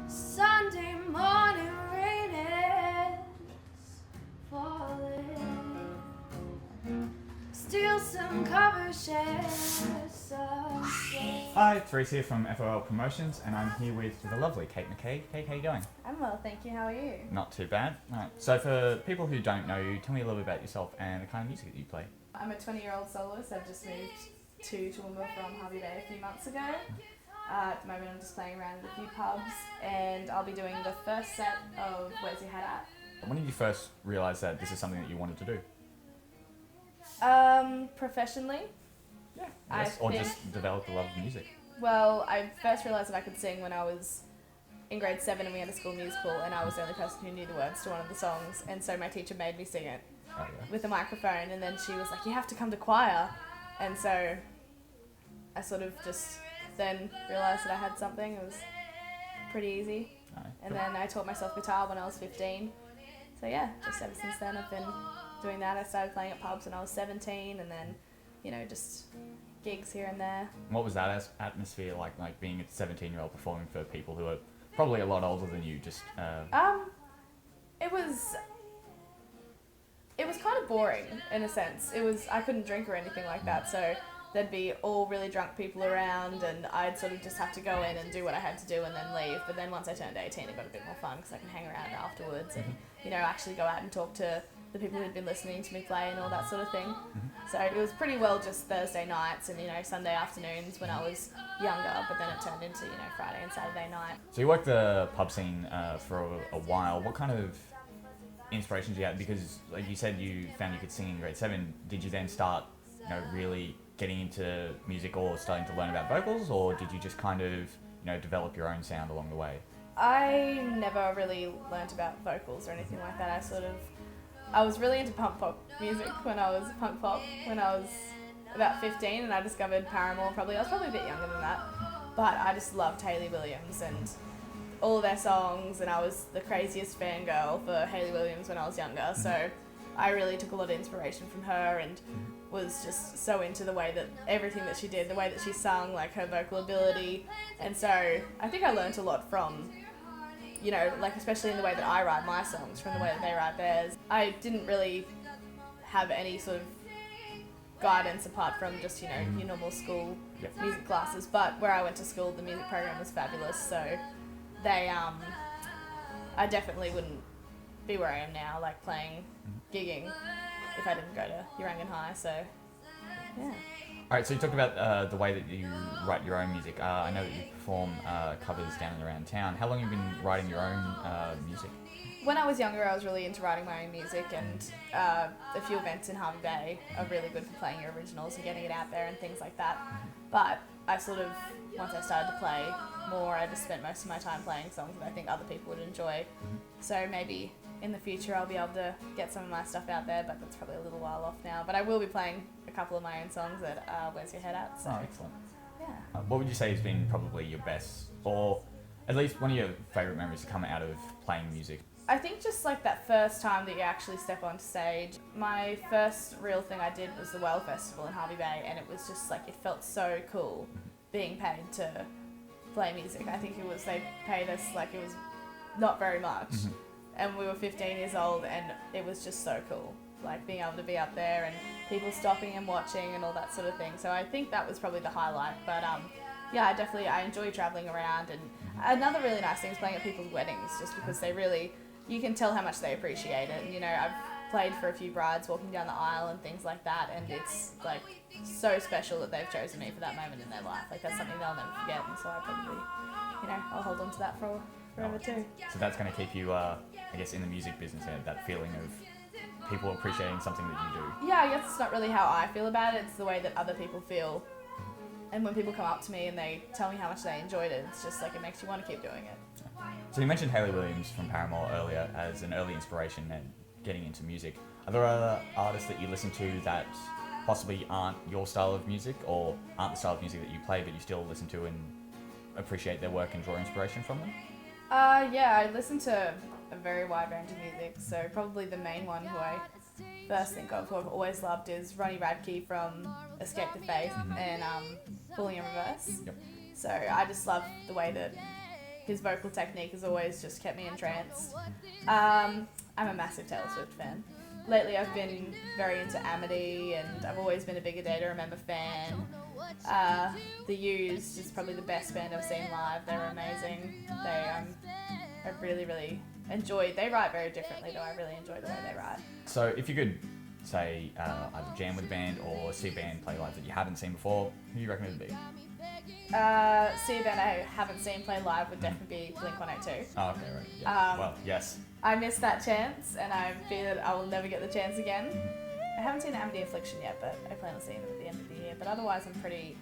Sunday morning rain is falling. Steal some cover shares. Hi, Therese here from FOL Promotions, and I'm here with the lovely Kate McKay. Kate, how you going? I'm well, thank you. How are you? Not too bad. Right. So for people who don't know you, tell me a little bit about yourself and the kind of music that you play. I'm a 20-year-old soloist. I've just moved to Toowoomba from Harvey Bay a few months ago. At the moment I'm just playing around at a few pubs, and I'll be doing the first set of Where's Your Head At? When did you first realise that this is something that you wanted to do? Professionally. Yeah. Yes. Or just develop the love of music? Well, I first realised that I could sing when I was in grade 7 and we had a school musical, and I was the only person who knew the words to one of the songs, and so my teacher made me sing it with a microphone, and then she was like, you have to come to choir, and so I sort of just then realised that I had something. It was pretty easy. And then I taught myself guitar when I was 15, so yeah, just ever since then I've been doing that. I started playing at pubs when I was 17, and then, you know, just gigs here and there. What was that atmosphere like being a 17-year-old performing for people who are probably a lot older than you? It was kind of boring in a sense. I couldn't drink or anything like that, so there'd be all really drunk people around, and I'd sort of just have to go in and do what I had to do and then leave. But then once I turned 18, it got a bit more fun because I can hang around afterwards and, you know, actually go out and talk to the people who'd been listening to me play and all that sort of thing. So it was pretty well just Thursday nights and, you know, Sunday afternoons when I was younger, but then it turned into, you know, Friday and Saturday night. So you worked the pub scene for a while. What kind of inspirations you had? Because like you said, you found you could sing in grade 7. Did you then start, you know, really getting into music or starting to learn about vocals, or did you just kind of, you know, develop your own sound along the way? I never really learnt about vocals or anything like that. I was really into punk pop music when I was about 15, and I discovered Paramore. I was probably a bit younger than that, but I just loved Hayley Williams and all of their songs, and I was the craziest fangirl for Hayley Williams when I was younger, so I really took a lot of inspiration from her and was just so into the way that everything that she did, the way that she sung, like her vocal ability, and so I think I learnt a lot from, you know, like especially in the way that I write my songs from the way that they write theirs. I didn't really have any sort of guidance apart from just, you know, your normal school music classes, but where I went to school, the music program was fabulous, so I definitely wouldn't be where I am now, like playing, gigging, if I didn't go to Urangan High, so yeah. Alright, so you talked about the way that you write your own music. I know that you perform covers down and around town. How long have you been writing your own music? When I was younger, I was really into writing my own music, and a few events in Harvey Bay are really good for playing your originals and getting it out there and things like that. But I sort of, once I started to play more, I just spent most of my time playing songs that I think other people would enjoy. So maybe in the future I'll be able to get some of my stuff out there, but that's probably a little while off now. But I will be playing a couple of my own songs at Where's Your Head At? So. Oh, excellent. Yeah. What would you say has been probably your best, or at least one of your favourite memories to come out of playing music? I think just like that first time that you actually step on stage. My first real thing I did was the Whale Festival in Harvey Bay, and it was just like, it felt so cool being paid to play music. I think they paid us like it was not very much, and we were 15 years old, and it was just so cool, like being able to be up there and people stopping and watching and all that sort of thing. So I think that was probably the highlight. But yeah, I enjoy travelling around, and another really nice thing is playing at people's weddings, just because you can tell how much they appreciate it. And, you know, I've played for a few brides walking down the aisle and things like that, and it's like so special that they've chosen me for that moment in their life. Like that's something they'll never forget, and so I probably, you know, I'll hold on to that forever too. So that's going to keep you, I guess, in the music business, that feeling of people appreciating something that you do. Yeah, I guess it's not really how I feel about it, it's the way that other people feel. And when people come up to me and they tell me how much they enjoyed it, it's just like, it makes you want to keep doing it. So you mentioned Hayley Williams from Paramore earlier as an early inspiration and getting into music. Are there other artists that you listen to that possibly aren't your style of music, or aren't the style of music that you play but you still listen to and appreciate their work and draw inspiration from them? Yeah, I listen to a very wide range of music, so probably the main one who I first think of, who I've always loved, is Ronnie Radke from Escape the Faith and Fully in Reverse. Yep. So I just love the way that his vocal technique has always just kept me entranced. I'm a massive Taylor Swift fan. Lately I've been very into Amity, and I've always been a big A Day to Remember fan. The Used is probably the best band I've seen live. They're amazing. I really, really enjoyed. They write very differently though. I really enjoy the way they write. So if you could say either jam with a band or see a band play live that you haven't seen before, who do you reckon it would be? See a band I haven't seen play live would definitely be Blink-182. Oh, okay, right. Yeah. Well, yes. I missed that chance, and I fear that I will never get the chance again. I haven't seen Amity Affliction yet, but I plan on seeing them at the end of the year. But otherwise, I'm pretty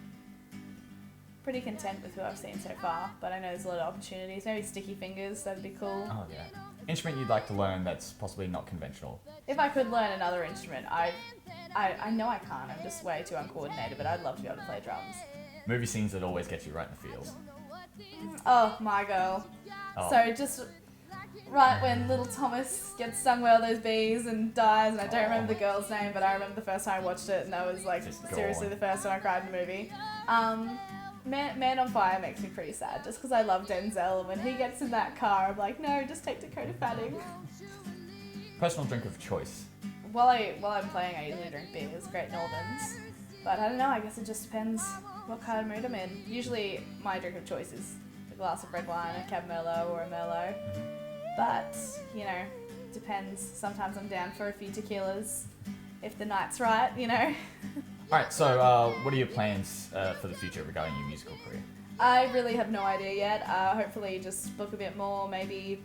content with who I've seen so far. But I know there's a lot of opportunities. Maybe Sticky Fingers, that'd be cool. Oh, yeah. Instrument you'd like to learn that's possibly not conventional? If I could learn another instrument, I know I can't. I'm just way too uncoordinated, but I'd love to be able to play drums. Movie scenes that always get you right in the feels. Oh, My Girl. Oh. So just right when little Thomas gets stung by all those bees and dies, and I don't remember the girl's name, but I remember the first time I watched it, and that was like Just seriously gone. the first time I cried in the movie. Man on Fire makes me pretty sad, just because I love Denzel, and when he gets in that car, I'm like, no, just take Dakota Fanning. Personal drink of choice? While I'm playing, I usually drink beers, Great Northerns, but I don't know, I guess it just depends what kind of mood I'm in. Usually my drink of choice is a glass of red wine, a Cab Merlot or a Merlot, but, you know, depends. Sometimes I'm down for a few tequilas, if the night's right, you know. Alright, so what are your plans for the future regarding your musical career? I really have no idea yet. Hopefully just book a bit more, maybe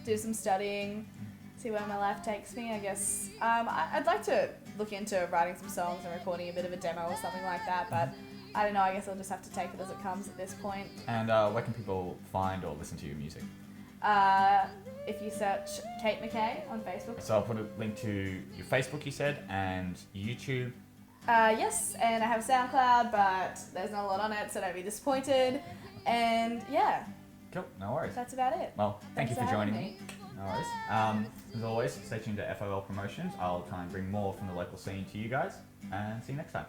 do some studying, see where my life takes me, I guess. I'd like to look into writing some songs and recording a bit of a demo or something like that, but I don't know, I guess I'll just have to take it as it comes at this point. And where can people find or listen to your music? If you search Kate McKay on Facebook. So I'll put a link to your Facebook, you said, and YouTube. Yes, and I have Soundcloud, but there's not a lot on it, so don't be disappointed. And yeah, Cool, no worries. that's about it. Well, thank you for having joining me. No worries. As always, stay tuned to FOL Promotions. I'll try and bring more from the local scene to you guys, and see you next time.